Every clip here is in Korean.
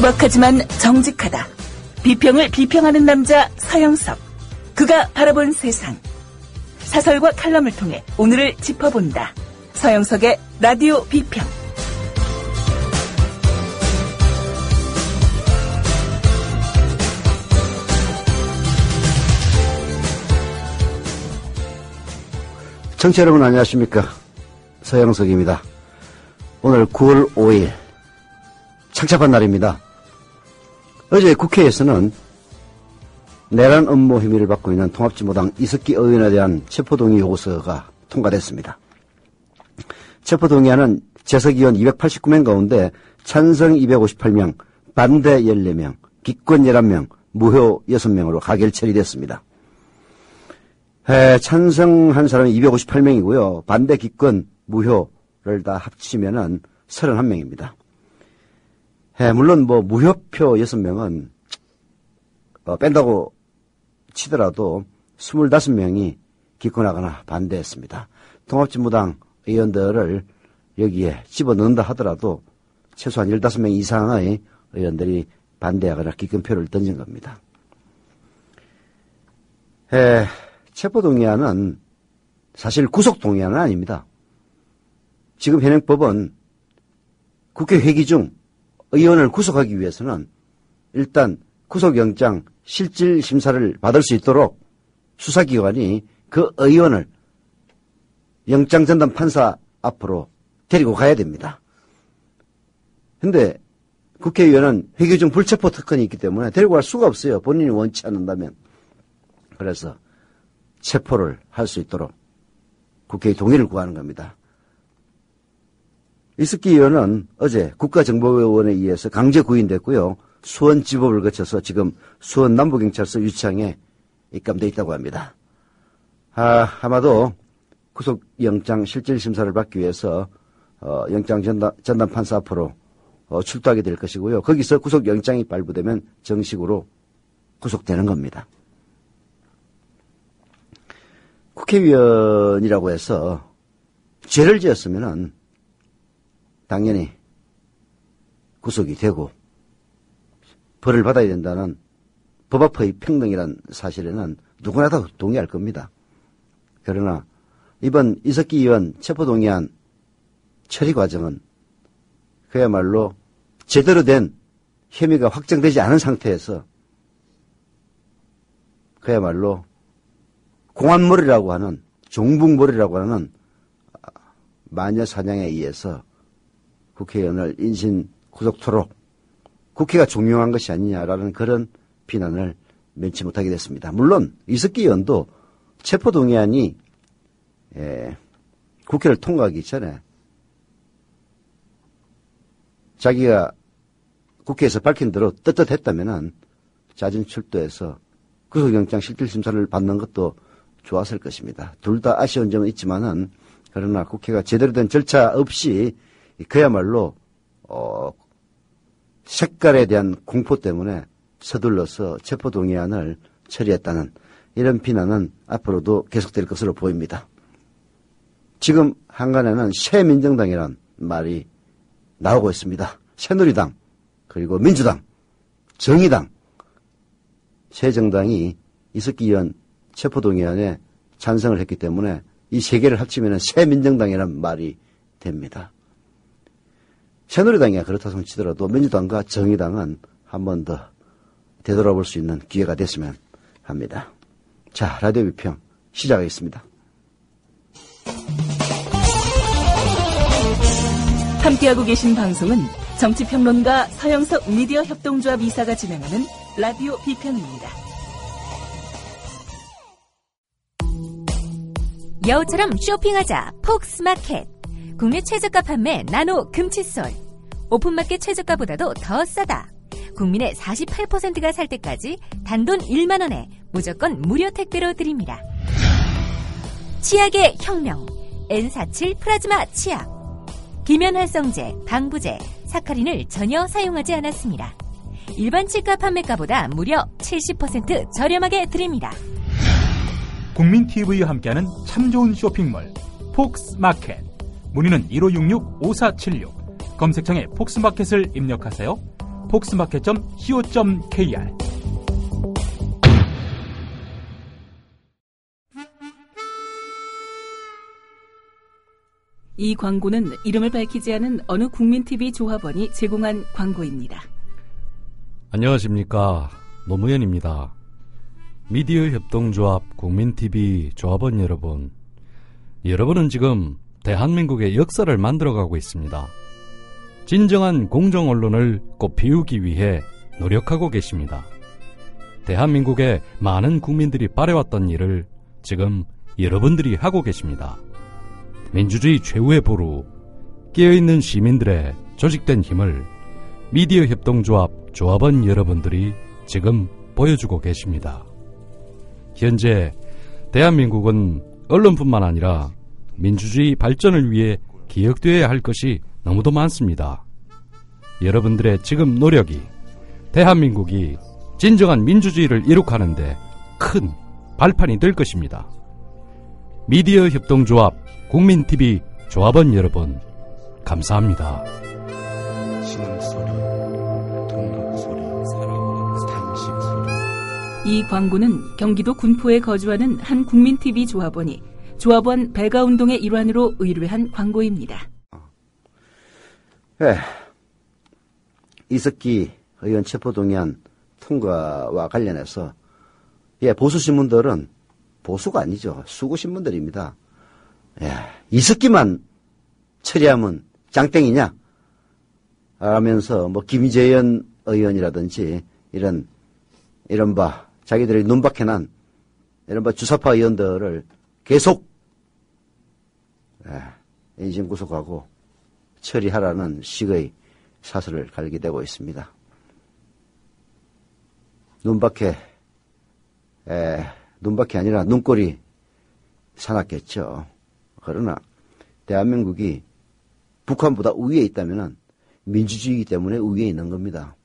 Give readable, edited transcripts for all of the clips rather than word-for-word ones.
투박하지만 정직하다. 비평을 비평하는 남자 서영석. 그가 바라본 세상. 사설과 칼럼을 통해 오늘을 짚어본다. 서영석의 라디오 비평. 청취자 여러분 안녕하십니까. 서영석입니다. 오늘 9월 5일 착잡한 날입니다. 어제 국회에서는 내란 업무 혐의를 받고 있는 통합진보당 이석기 의원에 대한 체포동의 요구서가 통과됐습니다. 체포동의안은 재석의원 289명 가운데 찬성 258명, 반대 14명, 기권 11명, 무효 6명으로 가결 처리됐습니다. 찬성한 사람이 258명이고요. 반대, 기권, 무효를 다 합치면은 31명입니다. 물론 무효표 6명은 뺀다고 치더라도 25명이 기권하거나 반대했습니다. 통합진보당 의원들을 여기에 집어넣는다 하더라도 최소한 15명 이상의 의원들이 반대하거나 기권표를 던진 겁니다. 체포동의안은 사실 구속동의안은 아닙니다. 지금 현행법은 국회 회기 중 의원을 구속하기 위해서는 일단 구속영장 실질심사를 받을 수 있도록 수사기관이 그 의원을 영장전담 판사 앞으로 데리고 가야 됩니다. 근데 국회의원은 회기 중 불체포 특권이 있기 때문에 데리고 갈 수가 없어요. 본인이 원치 않는다면. 그래서 체포를 할 수 있도록 국회의 동의를 구하는 겁니다. 이석기 의원은 어제 국가정보원에 의해서 강제 구인됐고요. 수원지법을 거쳐서 지금 수원 남부경찰서 유치장에 입감되어 있다고 합니다. 아마도 구속영장 실질심사를 받기 위해서 영장전담 판사 앞으로 출두하게 될 것이고요. 거기서 구속영장이 발부되면 정식으로 구속되는 겁니다. 국회의원이라고 해서 죄를 지었으면은 당연히 구속이 되고 벌을 받아야 된다는 법 앞의 평등이란 사실에는 누구나 다 동의할 겁니다. 그러나 이번 이석기 의원 체포동의안 처리 과정은 그야말로 제대로 된 혐의가 확정되지 않은 상태에서 그야말로 공안몰이라고 하는 종북몰이라고 하는 마녀 사냥에 의해서 국회의원을 인신 구속토록 국회가 종용한 것이 아니냐라는 그런 비난을 면치 못하게 됐습니다. 물론 이석기 의원도 체포동의안이 국회를 통과하기 전에 자기가 국회에서 밝힌 대로 떳떳했다면은 자진 출두해서 구속영장 실질심사를 받는 것도 좋았을 것입니다. 둘 다 아쉬운 점은 있지만은 그러나 국회가 제대로 된 절차 없이 그야말로 색깔에 대한 공포 때문에 서둘러서 체포동의안을 처리했다는 이런 비난은 앞으로도 계속될 것으로 보입니다. 지금 한간에는 새민정당이라는 말이 나오고 있습니다. 새누리당 그리고 민주당, 정의당 새 정당이 이석기 의원 체포동의안에 찬성을 했기 때문에 이 세 개를 합치면 새민정당이라는 말이 됩니다. 새누리당이 그렇다 손치더라도 민주당과 정의당은 한 번 더 되돌아볼 수 있는 기회가 됐으면 합니다. 자, 라디오 비평 시작하겠습니다. 함께하고 계신 방송은 정치평론가 서영석 미디어 협동조합 이사가 진행하는 라디오 비평입니다. 여우처럼 쇼핑하자 폭스마켓. 국내 최저가 판매 나노 금칫솔. 오픈마켓 최저가보다도 더 싸다. 국민의 48%가 살 때까지 단돈 1만 원에 무조건 무료 택배로 드립니다. 치약의 혁명. N47 플라즈마 치약. 기면활성제, 방부제, 사카린을 전혀 사용하지 않았습니다. 일반 치과 판매가보다 무려 70% 저렴하게 드립니다. 국민TV와 함께하는 참 좋은 쇼핑몰 폭스마켓. 문의는 1566-5476. 검색창에 폭스마켓을 입력하세요. 폭스마켓.co.kr. 이 광고는 이름을 밝히지 않은 어느 국민TV 조합원이 제공한 광고입니다. 안녕하십니까, 노무현입니다. 미디어 협동조합 국민TV 조합원 여러분, 여러분은 지금 대한민국의 역사를 만들어가고 있습니다. 진정한 공정언론을 꽃피우기 위해 노력하고 계십니다. 대한민국의 많은 국민들이 바래왔던 일을 지금 여러분들이 하고 계십니다. 민주주의 최후의 보루, 깨어있는 시민들의 조직된 힘을 미디어 협동조합 조합원 여러분들이 지금 보여주고 계십니다. 현재 대한민국은 언론뿐만 아니라 민주주의 발전을 위해 기억되어야 할 것이 너무도 많습니다. 여러분들의 지금 노력이 대한민국이 진정한 민주주의를 이룩하는데 큰 발판이 될 것입니다. 미디어 협동조합 국민TV 조합원 여러분, 감사합니다. 이 광고는 경기도 군포에 거주하는 한 국민TV 조합원이 조합원 배가운동의 일환으로 의뢰한 광고입니다. 네. 이석기 의원 체포동의안 통과와 관련해서 보수신문들은 보수가 아니죠. 수구신문들입니다. 이석기만 처리하면 장땡이냐 하면서 김재현 의원이라든지 이른바 자기들이 눈박해난 이른바 주사파 의원들을 계속 인신 구속하고 처리하라는 식의 사설을 갈게 되고 있습니다. 눈박해 아니라 눈꼴이 사납겠죠. 그러나 대한민국이 북한보다 우위에 있다면 민주주의이기 때문에 우위에 있는 겁니다.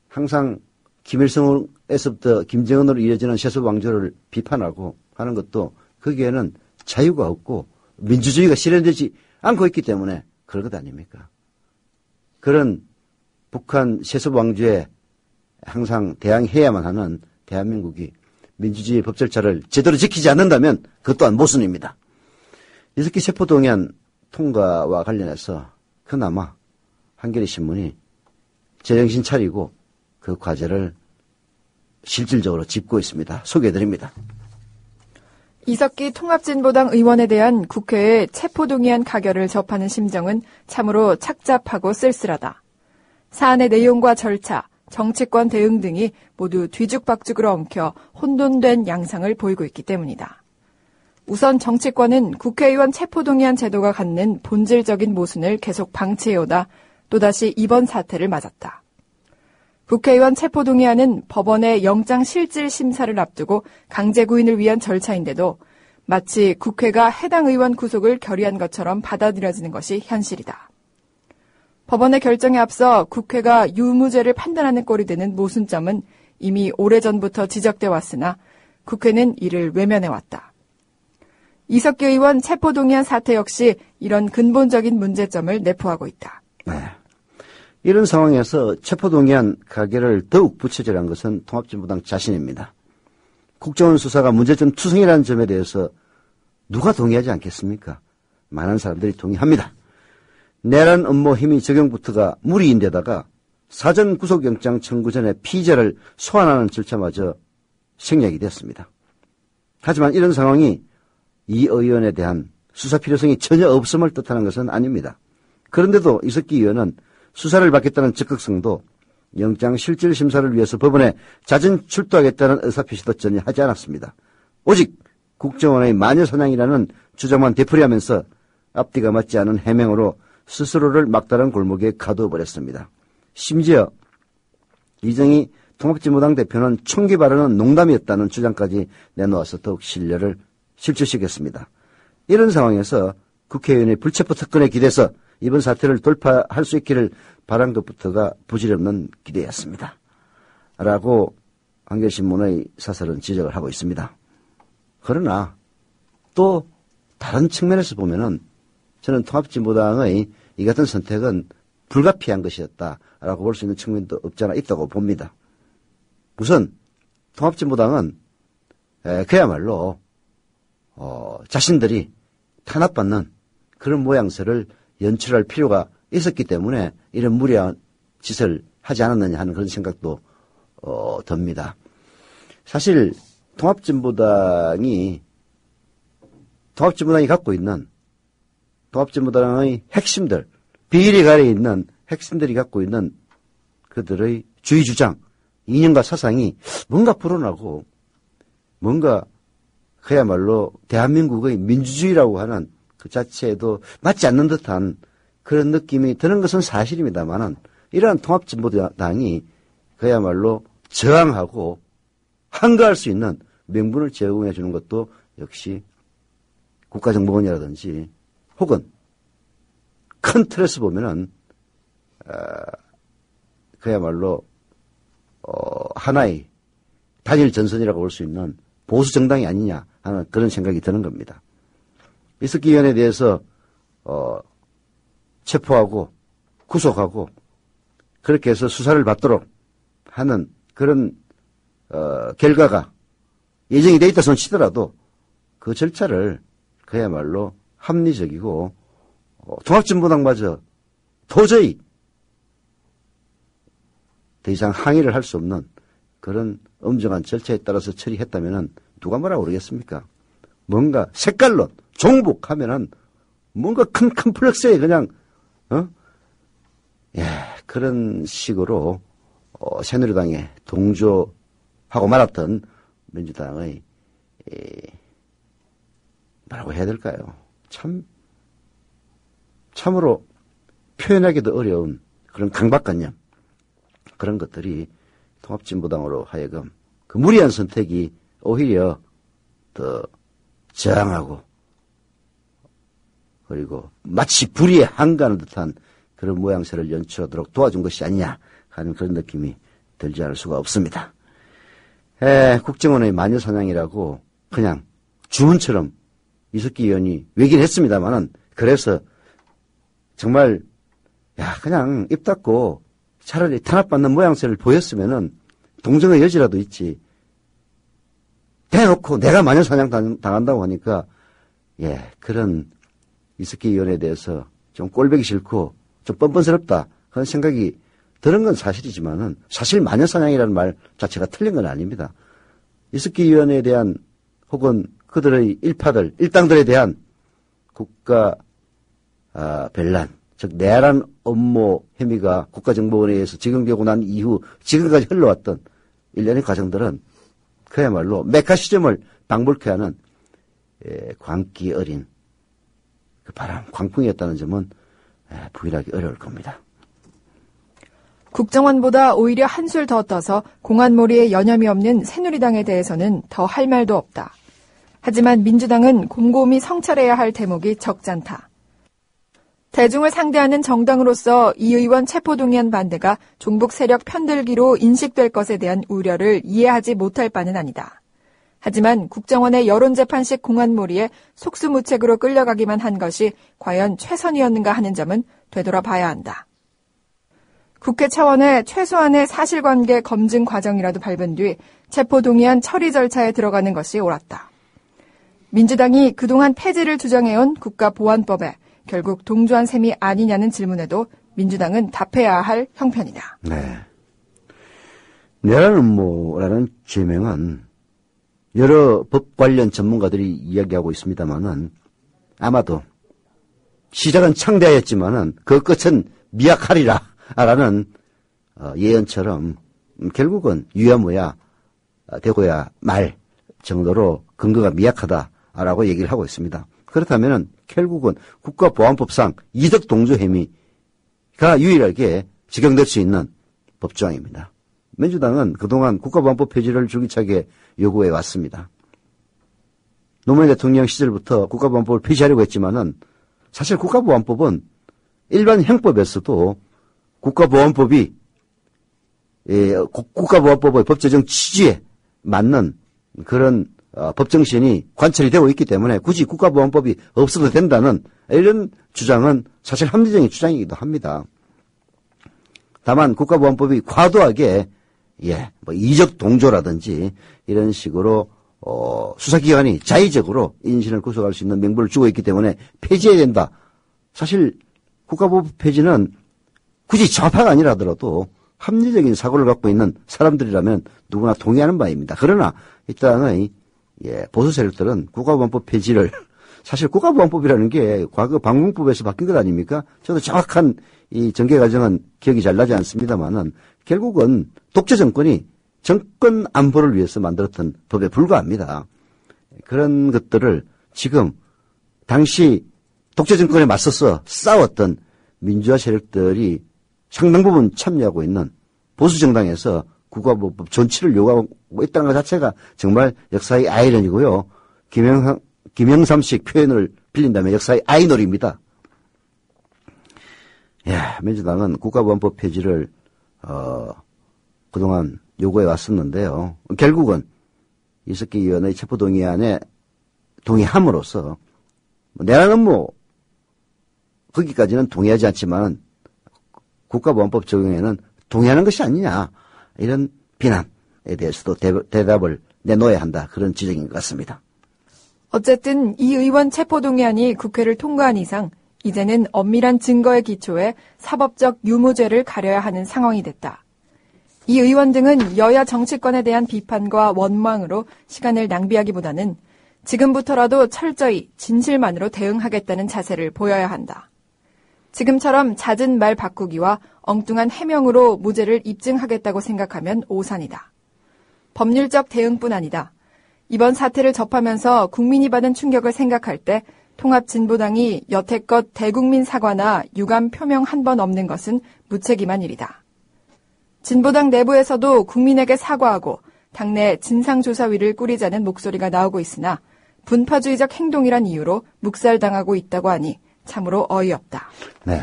항상 김일성에서부터 김정은으로 이어지는 세습왕조를 비판하고 하는 것도 거기에는 자유가 없고 민주주의가 실현되지 않고 있기 때문에 그런 것 아닙니까? 그런 북한 세습왕조에 항상 대항해야만 하는 대한민국이 민주주의 법 절차를 제대로 지키지 않는다면 그것 또한 모순입니다. 이석기 체포동의안 통과와 관련해서 그나마 한겨레 신문이 제정신 차리고 그 과제를 실질적으로 짚고 있습니다. 소개해드립니다. 이석기 통합진보당 의원에 대한 국회의 체포동의안 가결을 접하는 심정은 참으로 착잡하고 쓸쓸하다. 사안의 내용과 절차, 정치권 대응 등이 모두 뒤죽박죽으로 엉켜 혼돈된 양상을 보이고 있기 때문이다. 우선 정치권은 국회의원 체포동의안 제도가 갖는 본질적인 모순을 계속 방치해오다 또다시 이번 사태를 맞았다. 국회의원 체포동의안은 법원의 영장 실질 심사를 앞두고 강제 구인을 위한 절차인데도 마치 국회가 해당 의원 구속을 결의한 것처럼 받아들여지는 것이 현실이다. 법원의 결정에 앞서 국회가 유무죄를 판단하는 꼴이 되는 모순점은 이미 오래전부터 지적돼 왔으나 국회는 이를 외면해왔다. 이석기 의원 체포동의안 사태 역시 이런 근본적인 문제점을 내포하고 있다. 네. 이런 상황에서 체포동의안 가결을 더욱 부채질한 것은 통합진보당 자신입니다. 국정원 수사가 문제점 투성이라는 점에 대해서 누가 동의하지 않겠습니까? 많은 사람들이 동의합니다. 내란 음모 힘의 적용부터가 무리인데다가 사전 구속영장 청구 전에 피의자를 소환하는 절차마저 생략이 됐습니다. 하지만 이런 상황이 이 의원에 대한 수사 필요성이 전혀 없음을 뜻하는 것은 아닙니다. 그런데도 이석기 의원은 수사를 받겠다는 적극성도 영장 실질 심사를 위해서 법원에 자진 출두하겠다는 의사표시도 전혀 하지 않았습니다. 오직 국정원의 마녀사냥이라는 주장만 되풀이하면서 앞뒤가 맞지 않은 해명으로 스스로를 막다른 골목에 가두어버렸습니다. 심지어 이정희 통합진보당 대표는 총기 발언은 농담이었다는 주장까지 내놓아서 더욱 신뢰를 실추시켰습니다. 이런 상황에서 국회의원의 불체포 특권에 기대서 이번 사태를 돌파할 수 있기를 바란 것부터가 부질없는 기대였습니다. 라고 한겨레신문의 사설은 지적을 하고 있습니다. 그러나 또 다른 측면에서 보면은 저는 통합진보당의 이 같은 선택은 불가피한 것이었다라고 볼 수 있는 측면도 없지 않아 있다고 봅니다. 우선 통합진보당은 그야말로 자신들이 탄압받는 그런 모양새를 연출할 필요가 있었기 때문에 이런 무리한 짓을 하지 않았느냐 하는 그런 생각도 듭니다. 사실 통합진보당이 갖고 있는 통합진보당의 핵심들, 비리 가래 있는 핵심들이 갖고 있는 그들의 주의 주장, 이념과 사상이 뭔가 불어나고 뭔가 그야말로 대한민국의 민주주의라고 하는 그 자체에도 맞지 않는 듯한 그런 느낌이 드는 것은 사실입니다만은 이러한 통합진보당이 그야말로 저항하고 한가할 수 있는 명분을 제공해 주는 것도 역시 국가정보원이라든지 혹은 큰 틀에서 보면은 그야말로 하나의 단일 전선이라고 볼 수 있는 보수 정당이 아니냐 하는 그런 생각이 드는 겁니다. 이석기위원에 대해서 체포하고 구속하고 그렇게 해서 수사를 받도록 하는 그런 결과가 예정이 돼 있다 손 치더라도 그 절차를 그야말로 합리적이고 통합진보당마저 도저히 더 이상 항의를 할 수 없는 그런 엄정한 절차에 따라서 처리했다면은 누가 뭐라고 그러겠습니까? 뭔가 색깔론, 종북하면은 뭔가 큰 컴플렉스에 그냥 그런 식으로 새누리당에 동조하고 말았던 민주당의 뭐라고 해야 될까요? 참으로 표현하기도 어려운 그런 강박관념, 그런 것들이 통합진보당으로 하여금 그 무리한 선택이 오히려 더 저항하고 그리고 마치 불의에 한가하는 듯한 그런 모양새를 연출하도록 도와준 것이 아니냐 하는 그런 느낌이 들지 않을 수가 없습니다. 국정원의 마녀사냥이라고 그냥 주문처럼 이석기 의원이 외긴 했습니다만은 그래서 정말 그냥 입 닫고 차라리 탄압받는 모양새를 보였으면은 동정의 여지라도 있지. 대놓고 내가 마녀사냥 당한다고 하니까 그런 이석기 의원에 대해서 좀 꼴보기 싫고 좀 뻔뻔스럽다 그런 생각이 드는 건 사실이지만은 사실 마녀사냥이라는 말 자체가 틀린 건 아닙니다. 이석기 의원에 대한 혹은 그들의 일파들, 일당들에 대한 국가 변란, 즉 내란 업무 혐의가 국가정보원에 의해서 지검되고 난 이후 지금까지 흘러왔던 일련의 과정들은 그야말로 메카 시점을 방불케 하는 광기 어린 그 바람, 광풍이었다는 점은 부인하기 어려울 겁니다. 국정원보다 오히려 한술 더 떠서 공안몰이에 여념이 없는 새누리당에 대해서는 더 할 말도 없다. 하지만 민주당은 곰곰이 성찰해야 할 대목이 적잖다. 대중을 상대하는 정당으로서 이 의원 체포동의안 반대가 종북 세력 편들기로 인식될 것에 대한 우려를 이해하지 못할 바는 아니다. 하지만 국정원의 여론재판식 공안몰이에 속수무책으로 끌려가기만 한 것이 과연 최선이었는가 하는 점은 되돌아봐야 한다. 국회 차원의 최소한의 사실관계 검증 과정이라도 밟은 뒤 체포동의안 처리 절차에 들어가는 것이 옳았다. 민주당이 그동안 폐지를 주장해온 국가보안법에 결국 동조한 셈이 아니냐는 질문에도 민주당은 답해야 할 형편이다. 네. 내란 음모라는 죄명은 여러 법 관련 전문가들이 이야기하고 있습니다만은 아마도 시작은 창대하였지만은 그 끝은 미약하리라라는 예언처럼 결국은 유야무야 되고야 말 정도로 근거가 미약하다라고 얘기를 하고 있습니다. 그렇다면은 결국은 국가보안법상 이득 동조 혐의가 유일하게 적용될 수 있는 법조항입니다. 민주당은 그동안 국가보안법 폐지를 줄기차게 요구해 왔습니다. 노무현 대통령 시절부터 국가보안법을 폐지하려고 했지만은 사실 국가보안법은 일반 형법에서도 국가보안법의 법 제정 취지에 맞는 그런 법정신이 관철이 되고 있기 때문에 굳이 국가보안법이 없어도 된다는 이런 주장은 사실 합리적인 주장이기도 합니다. 다만 국가보안법이 과도하게 뭐 이적 동조라든지 이런 식으로 수사기관이 자의적으로 인신을 구속할 수 있는 명분을 주고 있기 때문에 폐지해야 된다. 사실 국가보안법 폐지는 굳이 좌파가 아니라더라도 합리적인 사고를 갖고 있는 사람들이라면 누구나 동의하는 바입니다. 그러나 일단은 보수 세력들은 국가보안법 폐지를 사실 국가보안법이라는 게 과거 방공법에서 바뀐 것 아닙니까? 저도 정확한 이 전개 과정은 기억이 잘 나지 않습니다만은 결국은 독재 정권이 정권 안보를 위해서 만들었던 법에 불과합니다. 그런 것들을 지금 당시 독재 정권에 맞서서 싸웠던 민주화 세력들이 상당 부분 참여하고 있는 보수 정당에서 국가보안법 존치를 요구하고 있다는 것 자체가 정말 역사의 아이러니고요. 김영삼식 표현을 빌린다면 역사의 아이놀이입니다. 민주당은 국가보안법 폐지를 그동안 요구해 왔었는데요. 결국은 이석기 의원의 체포동의안에 동의함으로써 내라는 거기까지는 동의하지 않지만 국가보안법 적용에는 동의하는 것이 아니냐 이런 비난에 대해서도 대답을 내놓아야 한다 그런 지적인 것 같습니다. 어쨌든 이 의원 체포동의안이 국회를 통과한 이상 이제는 엄밀한 증거에 기초해 사법적 유무죄를 가려야 하는 상황이 됐다. 이 의원 등은 여야 정치권에 대한 비판과 원망으로 시간을 낭비하기보다는 지금부터라도 철저히 진실만으로 대응하겠다는 자세를 보여야 한다. 지금처럼 잦은 말 바꾸기와 엉뚱한 해명으로 무죄를 입증하겠다고 생각하면 오산이다. 법률적 대응뿐 아니다. 이번 사태를 접하면서 국민이 받은 충격을 생각할 때 통합진보당이 여태껏 대국민 사과나 유감 표명 한 번 없는 것은 무책임한 일이다. 진보당 내부에서도 국민에게 사과하고 당내 진상조사위를 꾸리자는 목소리가 나오고 있으나 분파주의적 행동이란 이유로 묵살당하고 있다고 하니 참으로 어이없다. 네,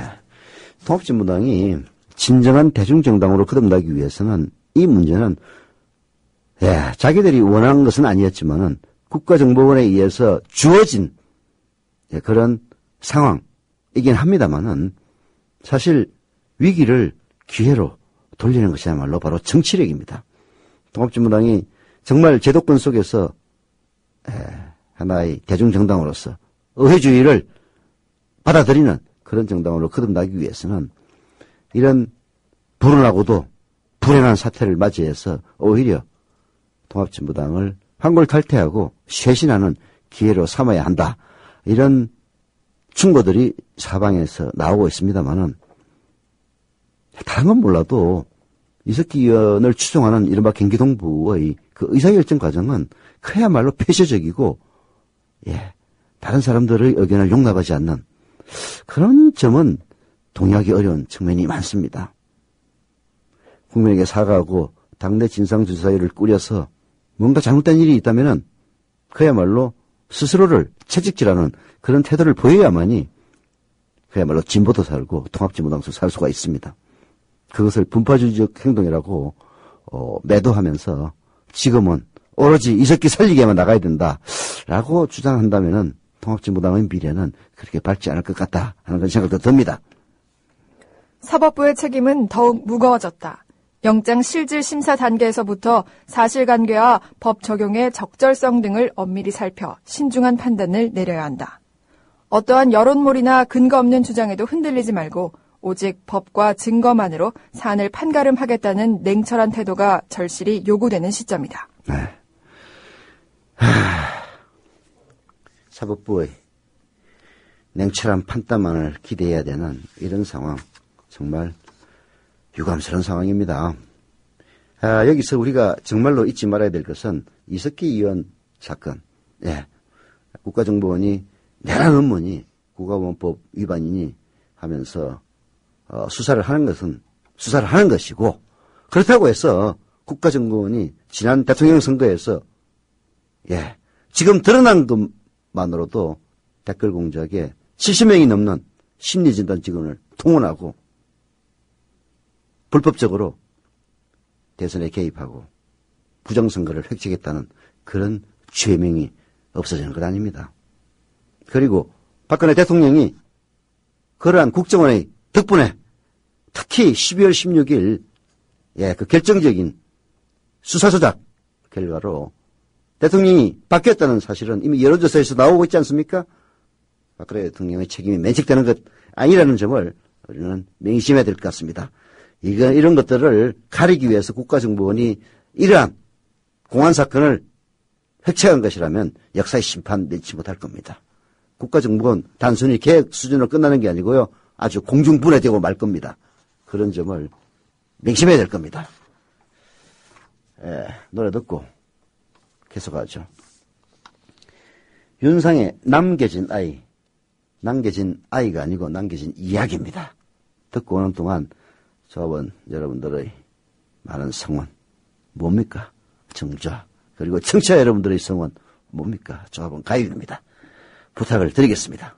통합진보당이 진정한 대중정당으로 거듭나기 위해서는 이 문제는 자기들이 원하는 것은 아니었지만은 국가정보원에 의해서 주어진 그런 상황이긴 합니다만은 사실 위기를 기회로 돌리는 것이야말로 바로 정치력입니다. 통합진보당이 정말 제도권 속에서 하나의 대중정당으로서 의회주의를 받아들이는 그런 정당으로 거듭나기 위해서는 이런 불운하고도 불행한 사태를 맞이해서 오히려 통합진보당을 환골탈퇴하고 쇄신하는 기회로 삼아야 한다. 이런 충고들이 사방에서 나오고 있습니다만은 다른 건 몰라도 이석기 의원을 추종하는 이른바 경기동부의 그 의사결정 과정은 그야말로 폐쇄적이고 다른 사람들의 의견을 용납하지 않는 그런 점은 동의하기 어려운 측면이 많습니다. 국민에게 사과하고 당내 진상조사위를 꾸려서 뭔가 잘못된 일이 있다면은 그야말로 스스로를 채찍질하는 그런 태도를 보여야만이 그야말로 진보도 살고 통합진보당도 살 수가 있습니다. 그것을 분파주의적 행동이라고 매도하면서 지금은 오로지 이석기 살리게만 나가야 된다라고 주장한다면은 통합진보당의 미래는 그렇게 밝지 않을 것 같다 하는 그런 생각도 듭니다. 사법부의 책임은 더욱 무거워졌다. 영장 실질 심사 단계에서부터 사실관계와 법 적용의 적절성 등을 엄밀히 살펴 신중한 판단을 내려야 한다. 어떠한 여론몰이나 근거 없는 주장에도 흔들리지 말고 오직 법과 증거만으로 사안을 판가름하겠다는 냉철한 태도가 절실히 요구되는 시점이다. 네. 사법부의 냉철한 판단만을 기대해야 되는 이런 상황, 정말 유감스러운 상황입니다. 여기서 우리가 정말로 잊지 말아야 될 것은 이석기 의원 사건, 국가정보원이 내란 업무니 국가보안법 위반이니 하면서 수사를 하는 것이고, 그렇다고 해서 국가정보원이 지난 대통령 선거에서 지금 드러난 것만으로도 댓글 공작에 70명이 넘는 심리진단 직원을 동원하고 불법적으로 대선에 개입하고 부정선거를 획책했다는 그런 죄명이 없어지는 것 아닙니다. 그리고 박근혜 대통령이 그러한 국정원의 덕분에 특히 12월 16일 그 결정적인 수사 조작 결과로 대통령이 바뀌었다는 사실은 이미 여론조사에서 나오고 있지 않습니까? 박근혜 대통령의 책임이 면책되는 것 아니라는 점을 우리는 명심해야 될 것 같습니다. 이런 것들을 가리기 위해서 국가정보원이 이러한 공안 사건을 획책한 것이라면 역사의 심판 면치 못할 겁니다. 국가정보원 단순히 계획 수준으로 끝나는 게 아니고요. 아주 공중분해되고 말 겁니다. 그런 점을 명심해야 될 겁니다. 노래 듣고 계속하죠. 윤상의 남겨진 아이. 남겨진 아이가 아니고 남겨진 이야기입니다. 듣고 오는 동안 조합원 여러분들의 많은 성원 뭡니까? 정좌 그리고 청취자 여러분들의 성원 뭡니까? 조합원 가입입니다. 부탁을 드리겠습니다.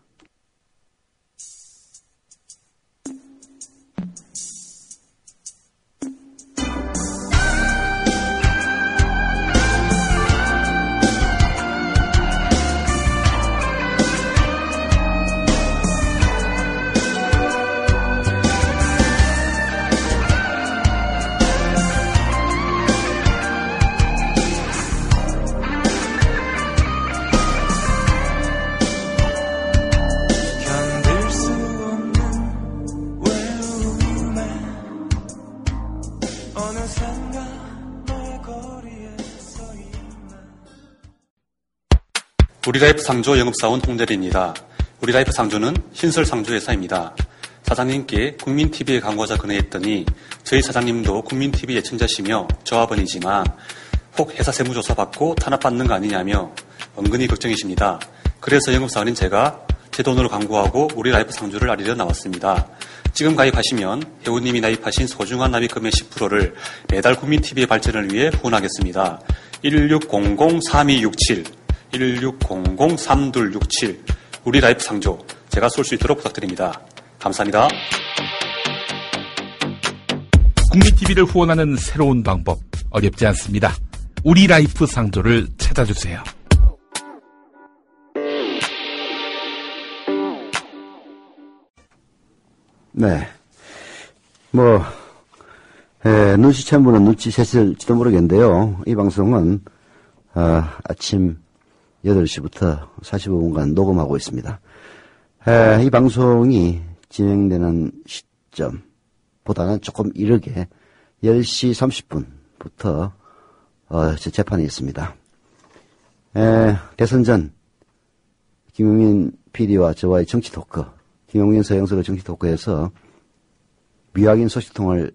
우리라이프 상조 영업사원 홍대리입니다. 우리라이프 상조는 신설상조회사입니다. 사장님께 국민TV에 광고자 건의했더니 저희 사장님도 국민TV 예청자시며 조합원이지만 혹 회사 세무조사 받고 탄압받는 거 아니냐며 은근히 걱정이십니다. 그래서 영업사원인 제가 제 돈으로 광고하고 우리라이프 상조를 알리려 나왔습니다. 지금 가입하시면 회원님이 나입하신 소중한 납입금의 10%를 매달 국민TV의 발전을 위해 후원하겠습니다. 1600-3267 1600-3267 우리라이프 상조 제가 쏠 수 있도록 부탁드립니다. 감사합니다. 국민TV를 후원하는 새로운 방법 어렵지 않습니다. 우리라이프 상조를 찾아주세요. 네. 눈치챈 분은 눈치챘을지도 모르겠는데요. 이 방송은 아침 8시부터 45분간 녹음하고 있습니다. 이 방송이 진행되는 시점보다는 조금 이르게 10시 30분부터 제 재판이 있습니다. 대선 전 김용민 PD와 저와의 정치 토크, 김용민 서영석의 정치 토크에서 미확인 소식통을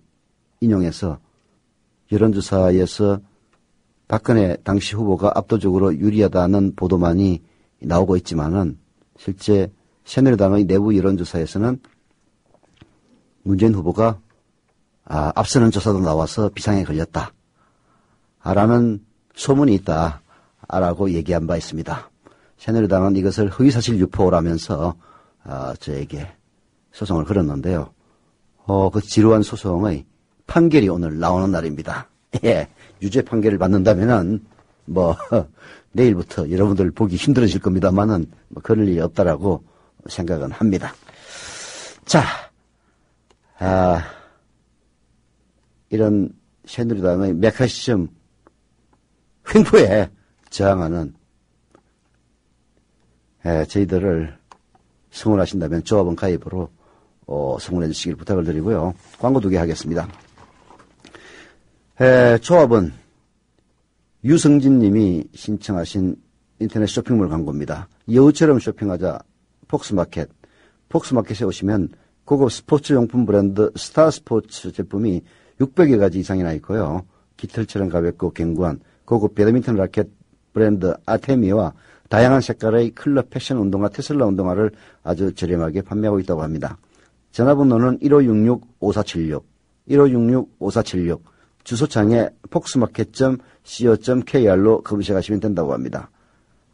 인용해서 여론조사에서 박근혜 당시 후보가 압도적으로 유리하다는 보도만이 나오고 있지만은 실제 새누리당의 내부 여론조사에서는 문재인 후보가 앞서는 조사도 나와서 비상에 걸렸다 라는 소문이 있다라고 얘기한 바 있습니다. 새누리당은 이것을 허위사실 유포라면서 저에게 소송을 걸었는데요. 그 지루한 소송의 판결이 오늘 나오는 날입니다. 예, 유죄 판결을 받는다면은 내일부터 여러분들 보기 힘들어질 겁니다만은 그럴 일이 없다라고 생각은 합니다. 자, 이런 새누리당의 메카시즘 횡포에 저항하는 저희들을 성원하신다면 조합원 가입으로 성원해 주시길 부탁을 드리고요. 광고 2개 하겠습니다. 조합은 유성진 님이 신청하신 인터넷 쇼핑몰 광고입니다. 여우처럼 쇼핑하자 폭스마켓. 폭스마켓에 오시면 고급 스포츠용품 브랜드 스타스포츠 제품이 600여 가지 이상이나 있고요. 깃털처럼 가볍고 견고한 고급 배드민턴 라켓 브랜드 아테미와 다양한 색깔의 클럽 패션 운동화 테슬라 운동화를 아주 저렴하게 판매하고 있다고 합니다. 전화번호는 1566-5476, 1566-5476, 주소창에 폭스마켓.co.kr로 검색하시면 된다고 합니다.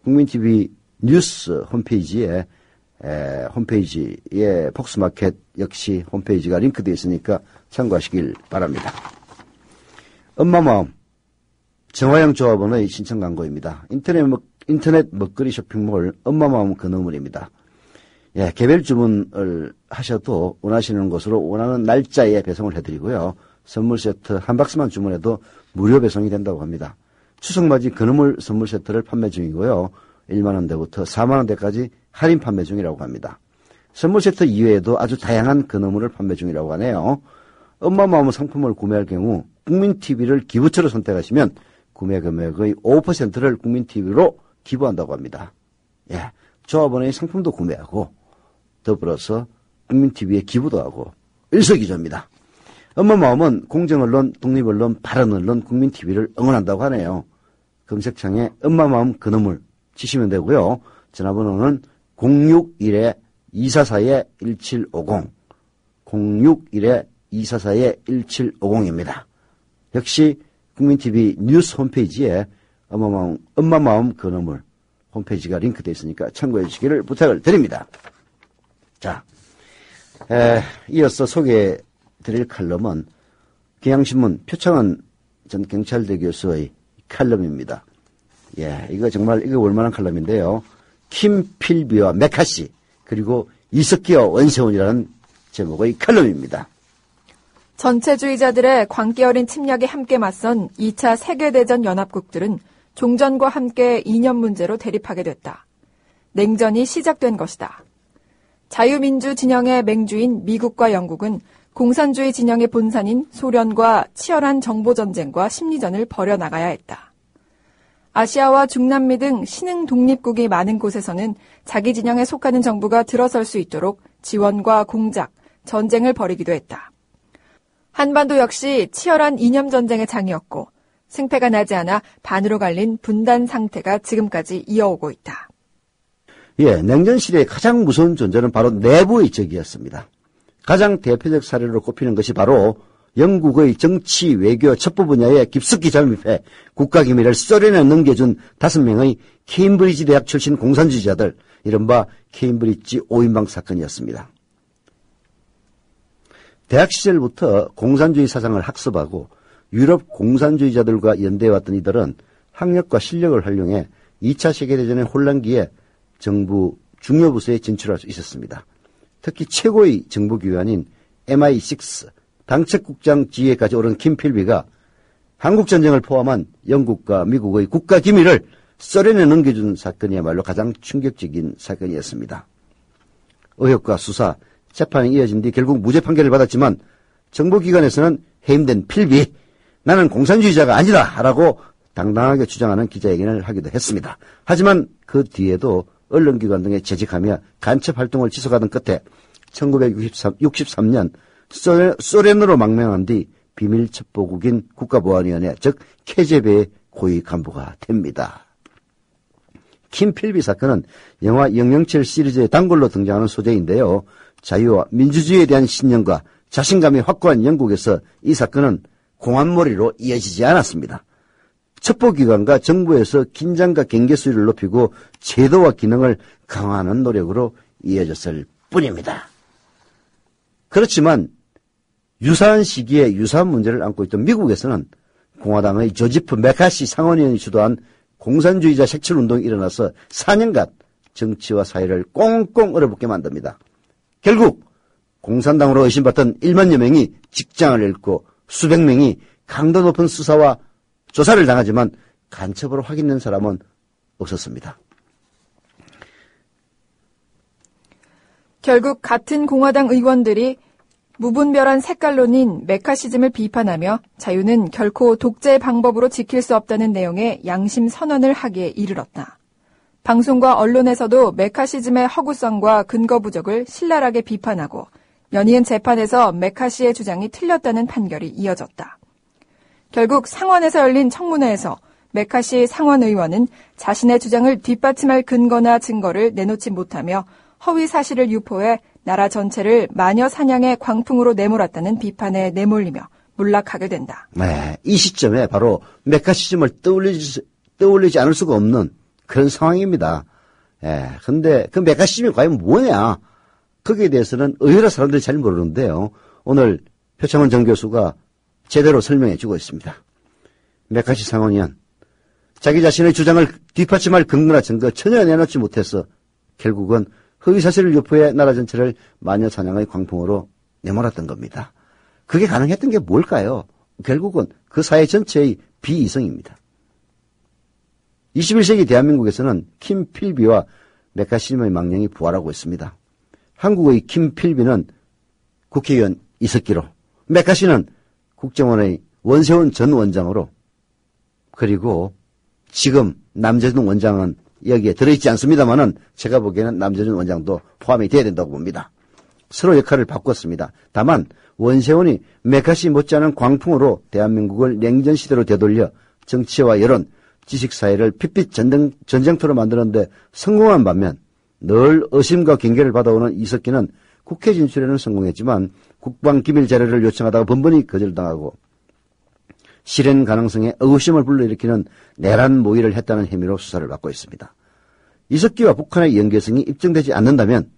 국민TV 뉴스 홈페이지에 폭스마켓 역시 홈페이지가 링크되어 있으니까 참고하시길 바랍니다. 엄마마음 정화영 조합원의 신청 광고입니다. 인터넷 먹거리 쇼핑몰 엄마마음 근어물입니다. 예, 개별 주문을 하셔도 원하시는 곳으로 원하는 날짜에 배송을 해드리고요. 선물 세트 한 박스만 주문해도 무료 배송이 된다고 합니다. 추석맞이 건어물 선물 세트를 판매 중이고요. 1만 원대부터 4만 원대까지 할인 판매 중이라고 합니다. 선물 세트 이외에도 아주 다양한 건어물을 판매 중이라고 하네요. 엄마 마음 상품을 구매할 경우 국민TV를 기부처로 선택하시면 구매 금액의 5%를 국민TV로 기부한다고 합니다. 예, 조합원의 상품도 구매하고 더불어서 국민TV에 기부도 하고 일석이조입니다. 엄마 마음은 공정언론, 독립언론, 바른언론, 국민TV를 응원한다고 하네요. 검색창에 엄마 마음 건어물 치시면 되고요. 전화번호는 061-244-1750 061-244-1750입니다. 역시 국민TV 뉴스 홈페이지에 엄마 마음 건어물 홈페이지가 링크되어 있으니까 참고해 주시기를 부탁을 드립니다. 자, 이어서 소개해 드릴 칼럼은 경향신문 표창원 전 경찰대 교수의 칼럼입니다. 예, 이거 정말 이거 올만한 칼럼인데요. 킴 필비와 메카시 그리고 이석기와 원세훈이라는 제목의 칼럼입니다. 전체주의자들의 광기 어린 침략에 함께 맞선 2차 세계대전 연합국들은 종전과 함께 이념 문제로 대립하게 됐다. 냉전이 시작된 것이다. 자유민주 진영의 맹주인 미국과 영국은 공산주의 진영의 본산인 소련과 치열한 정보전쟁과 심리전을 벌여나가야 했다. 아시아와 중남미 등 신흥 독립국이 많은 곳에서는 자기 진영에 속하는 정부가 들어설 수 있도록 지원과 공작, 전쟁을 벌이기도 했다. 한반도 역시 치열한 이념전쟁의 장이었고 승패가 나지 않아 반으로 갈린 분단 상태가 지금까지 이어오고 있다. 예, 냉전 시대의 가장 무서운 존재는 바로 내부의 적이었습니다. 가장 대표적 사례로 꼽히는 것이 바로 영국의 정치, 외교, 첩보 분야에 깊숙이 잠입해 국가기밀을 소련에 넘겨준 5명의 케임브리지 대학 출신 공산주의자들, 이른바 케임브리지 5인방 사건이었습니다. 대학 시절부터 공산주의 사상을 학습하고 유럽 공산주의자들과 연대해왔던 이들은 학력과 실력을 활용해 2차 세계대전의 혼란기에 정부 중요 부서에 진출할 수 있었습니다. 특히 최고의 정보기관인 MI6 당책국장 지위에까지 오른 킴 필비가 한국전쟁을 포함한 영국과 미국의 국가기밀을 소련에 넘겨준 사건이야말로 가장 충격적인 사건이었습니다. 의혹과 수사, 재판이 이어진 뒤 결국 무죄 판결을 받았지만 정보기관에서는 해임된 필비, 나는 공산주의자가 아니다 라고 당당하게 주장하는 기자회견을 하기도 했습니다. 하지만 그 뒤에도 언론기관 등에 재직하며 간첩활동을 지속하던 끝에 1963년 소련으로 망명한 뒤 비밀첩보국인 국가보안위원회 즉 KGB의 고위 간부가 됩니다. 킴 필비 사건은 영화 007 시리즈의 단골로 등장하는 소재인데요. 자유와 민주주의에 대한 신념과 자신감이 확고한 영국에서 이 사건은 공안몰이로 이어지지 않았습니다. 첩보기관과 정부에서 긴장과 경계 수위를 높이고 제도와 기능을 강화하는 노력으로 이어졌을 뿐입니다. 그렇지만 유사한 시기에 유사한 문제를 안고 있던 미국에서는 공화당의 조지프 메카시 상원의원이 주도한 공산주의자 색출운동이 일어나서 4년간 정치와 사회를 꽁꽁 얼어붙게 만듭니다. 결국 공산당으로 의심받던 1만여 명이 직장을 잃고 수백 명이 강도 높은 수사와 조사를 당하지만 간첩으로 확인된 사람은 없었습니다. 결국 같은 공화당 의원들이 무분별한 색깔론인 메카시즘을 비판하며 자유는 결코 독재 방법으로 지킬 수 없다는 내용의 양심 선언을 하기에 이르렀다. 방송과 언론에서도 메카시즘의 허구성과 근거 부족을 신랄하게 비판하고 연이은 재판에서 메카시의 주장이 틀렸다는 판결이 이어졌다. 결국 상원에서 열린 청문회에서 메카시 상원 의원은 자신의 주장을 뒷받침할 근거나 증거를 내놓지 못하며 허위 사실을 유포해 나라 전체를 마녀 사냥의 광풍으로 내몰았다는 비판에 내몰리며 몰락하게 된다. 네, 이 시점에 바로 메카시즘을 떠올리지 않을 수가 없는 그런 상황입니다. 근데 그 메카시즘이 과연 뭐냐? 거기에 대해서는 의외로 사람들이 잘 모르는데요. 오늘 표창원 전 교수가 제대로 설명해 주고 있습니다. 메카시 상원의원, 자기 자신의 주장을 뒷받침할 근거나 증거 전혀 내놓지 못해서 결국은 허위사실을 유포해 나라 전체를 마녀사냥의 광풍으로 내몰았던 겁니다. 그게 가능했던 게 뭘까요? 결국은 그 사회 전체의 비이성입니다. 21세기 대한민국에서는 킴 필비와 메카시즘의 망령이 부활하고 있습니다. 한국의 킴 필비는 국회의원 이석기로, 메카시는 국정원의 원세훈 전 원장으로, 그리고 지금 남재준 원장은 여기에 들어있지 않습니다만은 제가 보기에는 남재준 원장도 포함이 돼야 된다고 봅니다. 서로 역할을 바꿨습니다. 다만 원세훈이 메카시 못지않은 광풍으로 대한민국을 냉전시대로 되돌려 정치와 여론, 지식사회를 핏빛 전쟁터로 만드는데 성공한 반면 늘 의심과 경계를 받아오는 이석기는 국회 진출에는 성공했지만 국방기밀 자료를 요청하다가 번번이 거절당하고 실현 가능성에 의구심을 불러일으키는 내란 모의를 했다는 혐의로 수사를 받고 있습니다. 이석기와 북한의 연계성이 입증되지 않는다면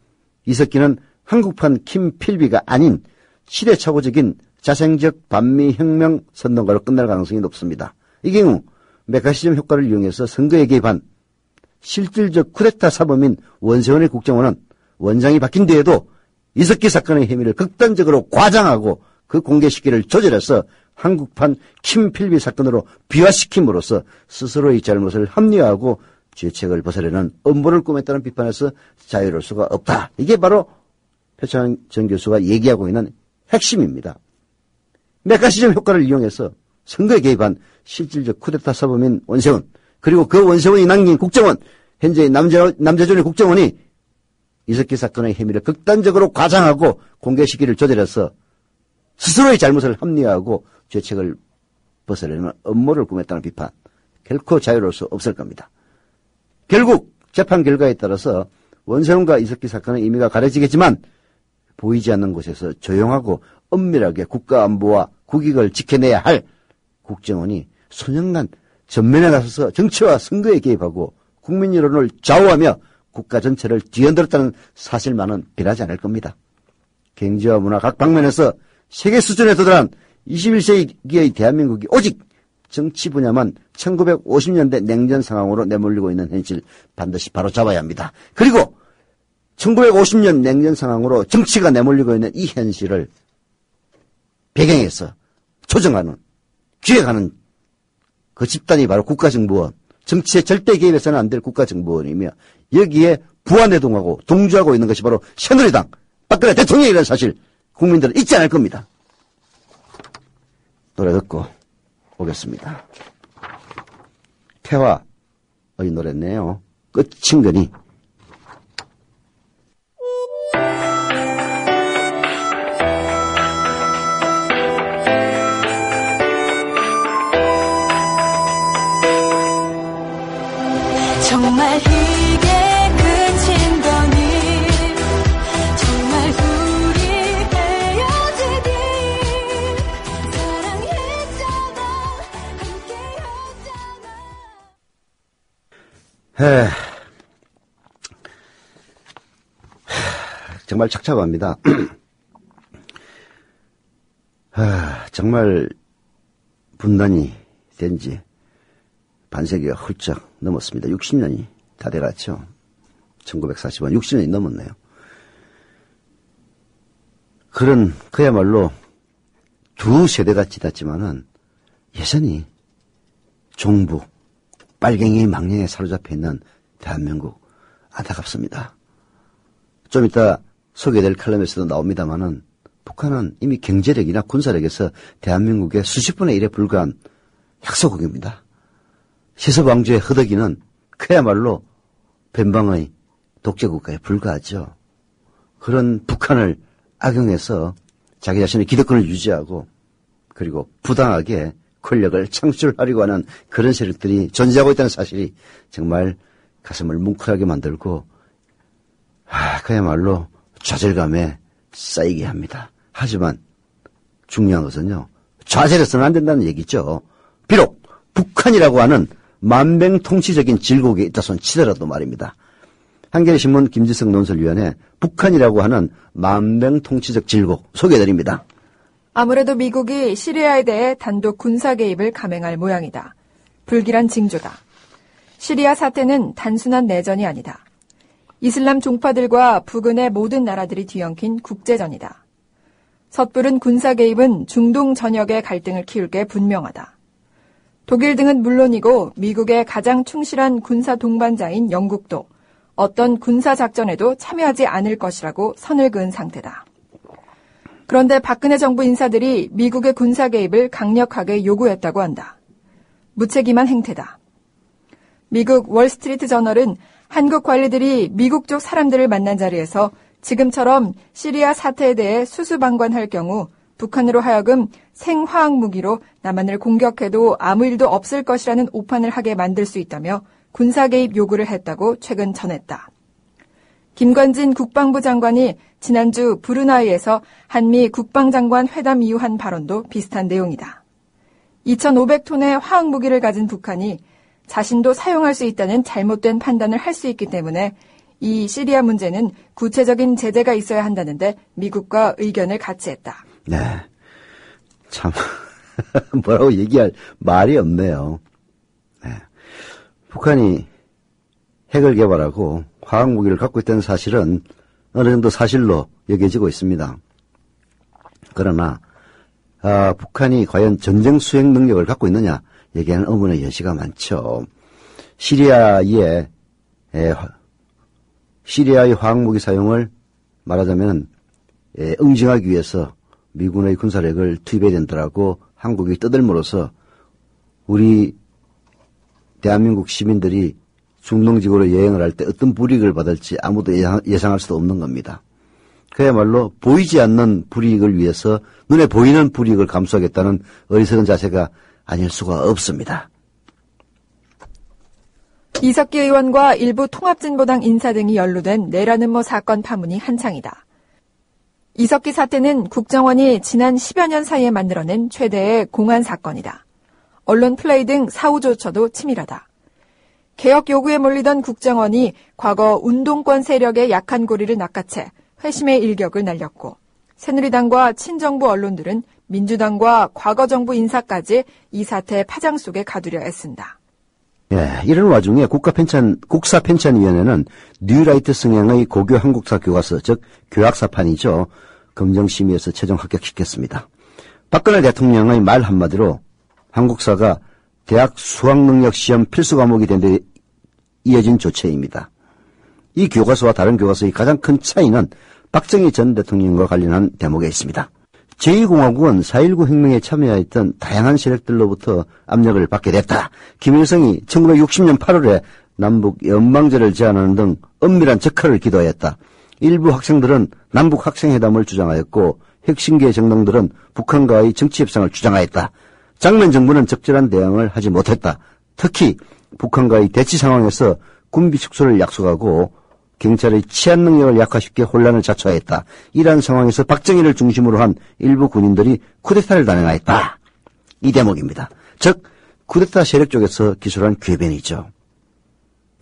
이석기는 한국판 킴 필비가 아닌 시대착오적인 자생적 반미혁명 선동가로 끝날 가능성이 높습니다. 이 경우 메카시즘 효과를 이용해서 선거에 개입한 실질적 쿠데타 사범인 원세훈의 국정원은 원장이 바뀐 뒤에도 이석기 사건의 혐의를 극단적으로 과장하고 그 공개 시기를 조절해서 한국판 킴 필비 사건으로 비화시킴으로써 스스로의 잘못을 합리화하고 죄책을 벗어내는 음모를 꾸몄다는 비판에서 자유로울 수가 없다. 이게 바로 표창 전 교수가 얘기하고 있는 핵심입니다. 메카시즘 효과를 이용해서 선거에 개입한 실질적 쿠데타 사범인 원세훈, 그리고 그 원세훈이 남긴 국정원, 현재 남재준의 국정원이 이석기 사건의 혐의를 극단적으로 과장하고 공개 시기를 조절해서 스스로의 잘못을 합리화하고 죄책을 벗어내는 음모를 꾸몄다는 비판, 결코 자유로울 수 없을 겁니다. 결국 재판 결과에 따라서 원세훈과 이석기 사건의 의미가 가려지겠지만 보이지 않는 곳에서 조용하고 엄밀하게 국가안보와 국익을 지켜내야 할 국정원이 수년간 전면에 나서서 정치와 선거에 개입하고 국민 여론을 좌우하며 국가 전체를 뒤흔들었다는 사실만은 변하지 않을 겁니다. 경제와 문화 각 방면에서 세계 수준에 도달한 21세기의 대한민국이 오직 정치 분야만 1950년대 냉전 상황으로 내몰리고 있는 현실 반드시 바로잡아야 합니다. 그리고 1950년 냉전 상황으로 정치가 내몰리고 있는 이 현실을 배경에서 조정하는, 기획하는 그 집단이 바로 국가정보원, 정치에 절대 개입해서는 안 될 국가정보원이며 여기에 부안해동하고 동조하고 있는 것이 바로 새누리당, 박근혜 대통령이라는 사실 국민들은 잊지 않을 겁니다. 노래 듣고 오겠습니다. 태화의 노래네요. 끝인 거니. 정말 이게 끝인 거니 정말 우리 헤어지기 사랑했잖아 함께였잖아. 정말 착잡합니다. 정말 분단이 된지 반세기가 훌쩍 넘었습니다. 60년이 다 돼갔죠. 1940년 60년이 넘었네요. 그야말로 두 세대가 지났지만은 여전히 종부, 빨갱이의 망령에 사로잡혀 있는 대한민국 안타깝습니다. 좀 이따 소개될 칼럼에서도 나옵니다만은 북한은 이미 경제력이나 군사력에서 대한민국의 수십 분의 1에 불과한 약소국입니다. 시서방주의 허덕이는 그야말로 변방의 독재국가에 불과하죠. 그런 북한을 악용해서 자기 자신의 기득권을 유지하고 그리고 부당하게 권력을 창출하려고 하는 그런 세력들이 존재하고 있다는 사실이 정말 가슴을 뭉클하게 만들고 그야말로 좌절감에 쌓이게 합니다. 하지만 중요한 것은요. 좌절해서는 안 된다는 얘기죠. 비록 북한이라고 하는 만병통치적인 질곡에 있다 손 치더라도 말입니다. 한겨레신문 김지성 논설위원회 북한이라고 하는 만병통치적 질곡 소개해드립니다. 아무래도 미국이 시리아에 대해 단독 군사 개입을 감행할 모양이다. 불길한 징조다. 시리아 사태는 단순한 내전이 아니다. 이슬람 종파들과 부근의 모든 나라들이 뒤엉킨 국제전이다. 섣부른 군사 개입은 중동 전역의 갈등을 키울 게 분명하다. 독일 등은 물론이고 미국의 가장 충실한 군사 동반자인 영국도 어떤 군사 작전에도 참여하지 않을 것이라고 선을 그은 상태다. 그런데 박근혜 정부 인사들이 미국의 군사 개입을 강력하게 요구했다고 한다. 무책임한 행태다. 미국 월스트리트 저널은 한국 관리들이 미국 쪽 사람들을 만난 자리에서 지금처럼 시리아 사태에 대해 수수방관할 경우 북한으로 하여금 생화학 무기로 남한을 공격해도 아무 일도 없을 것이라는 오판을 하게 만들 수 있다며 군사 개입 요구를 했다고 최근 전했다. 김관진 국방부 장관이 지난주 브루나이에서 한미 국방장관 회담 이후 한 발언도 비슷한 내용이다. 2,500톤의 화학 무기를 가진 북한이 자신도 사용할 수 있다는 잘못된 판단을 할 수 있기 때문에 이 시리아 문제는 구체적인 제재가 있어야 한다는데 미국과 의견을 같이 했다. 네. 참, 뭐라고 얘기할 말이 없네요. 네. 북한이 핵을 개발하고 화학무기를 갖고 있다는 사실은 어느 정도 사실로 여겨지고 있습니다. 그러나, 북한이 과연 전쟁 수행 능력을 갖고 있느냐, 얘기하는 의문의 여지가 많죠. 시리아의 화학무기 사용을 말하자면, 응징하기 위해서 미군의 군사력을 투입해야 된다라고 한국이 떠들므로써 우리 대한민국 시민들이 중동지구로 여행을 할 때 어떤 불이익을 받을지 아무도 예상할 수도 없는 겁니다. 그야말로 보이지 않는 불이익을 위해서 눈에 보이는 불이익을 감수하겠다는 어리석은 자세가 아닐 수가 없습니다. 이석기 의원과 일부 통합진보당 인사 등이 연루된 내란 음모 사건 파문이 한창이다. 이석기 사태는 국정원이 지난 10여 년 사이에 만들어낸 최대의 공안 사건이다. 언론 플레이 등 사후조처도 치밀하다. 개혁 요구에 몰리던 국정원이 과거 운동권 세력의 약한 고리를 낚아채 회심의 일격을 날렸고 새누리당과 친정부 언론들은 민주당과 과거 정부 인사까지 이 사태의 파장 속에 가두려 애쓴다. 예, 이런 와중에 국사편찬위원회는 뉴라이트 성향의 고교 한국사 교과서, 즉 교학사판이죠. 검정심의에서 최종 합격시켰습니다. 박근혜 대통령의 말 한마디로 한국사가 대학 수학능력시험 필수 과목이 된 데 이어진 조처입니다. 이 교과서와 다른 교과서의 가장 큰 차이는 박정희 전 대통령과 관련한 대목에 있습니다. 제2공화국은 4.19 혁명에 참여했던 다양한 세력들로부터 압력을 받게 됐다. 김일성이 1960년 8월에 남북 연방제를 제안하는 등 엄밀한 적화를 기도했다. 일부 학생들은 남북 학생회담을 주장하였고 혁신계 정당들은 북한과의 정치협상을 주장하였다. 장면 정부는 적절한 대응을 하지 못했다. 특히 북한과의 대치 상황에서 군비 축소를 약속하고 경찰의 치안 능력을 약화시켜 혼란을 자초하였다. 이러한 상황에서 박정희를 중심으로 한 일부 군인들이 쿠데타를 단행하였다. 이 대목입니다. 즉 쿠데타 세력 쪽에서 기술한 궤변이죠.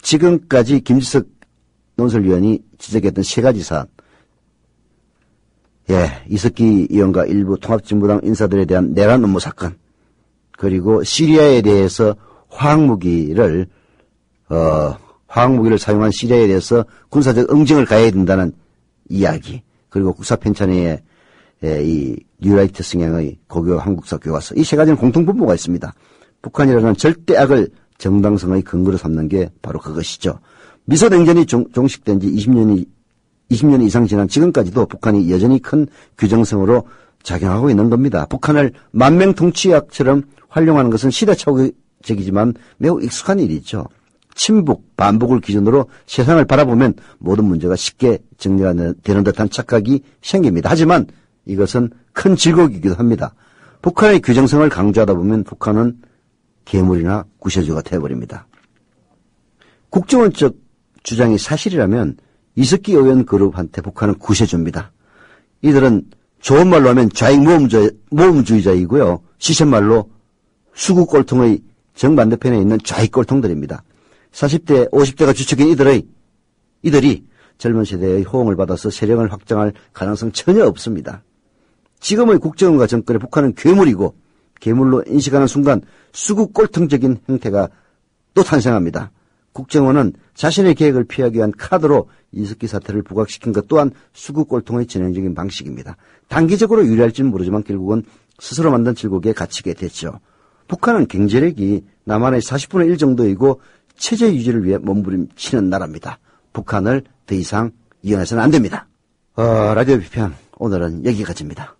지금까지 김지석 논설위원이 지적했던 세 가지 사안, 이석기 의원과 일부 통합진보당 인사들에 대한 내란 음모 사건, 그리고 시리아에 대해서 화학무기를 사용한 시리아에 대해서 군사적 응징을 가해야 된다는 이야기, 그리고 국사편찬회의 이 뉴라이트 성향의 고교 한국사 교과서, 이 세 가지는 공통분모가 있습니다. 북한이라는 절대 악을 정당성의 근거로 삼는 게 바로 그것이죠. 미소냉전이 종식된 지 20년 이상 지난 지금까지도 북한이 여전히 큰 규정성으로 작용하고 있는 겁니다. 북한을 만명통치약처럼 활용하는 것은 시대착오적이지만 매우 익숙한 일이죠. 친북, 반북을 기준으로 세상을 바라보면 모든 문제가 쉽게 정리가 되는 듯한 착각이 생깁니다. 하지만 이것은 큰 질곡이기도 합니다. 북한의 규정성을 강조하다 보면 북한은 괴물이나 구세주가 되어버립니다. 국정원 쪽 주장이 사실이라면 이석기 의원 그룹한테 북한은 구세주입니다. 이들은 좋은 말로 하면 좌익 모험주의자이고요. 시쳇말로 수구 꼴통의 정반대편에 있는 좌익 꼴통들입니다. 40대, 50대가 주축인 이들이 젊은 세대의 호응을 받아서 세력을 확장할 가능성 전혀 없습니다. 지금의 국정원과 정권의 북한은 괴물이고 괴물로 인식하는 순간 수구 꼴통적인 형태가 또 탄생합니다. 국정원은 자신의 계획을 피하기 위한 카드로 이석기 사태를 부각시킨 것 또한 수구 꼴통의 진행적인 방식입니다. 단기적으로 유리할지는 모르지만 결국은 스스로 만든 질곡에 갇히게 됐죠. 북한은 경제력이 남한의 40분의 1 정도이고 체제 유지를 위해 몸부림치는 나라입니다. 북한을 더 이상 이용해서는 안 됩니다. 라디오 비평 오늘은 여기까지입니다.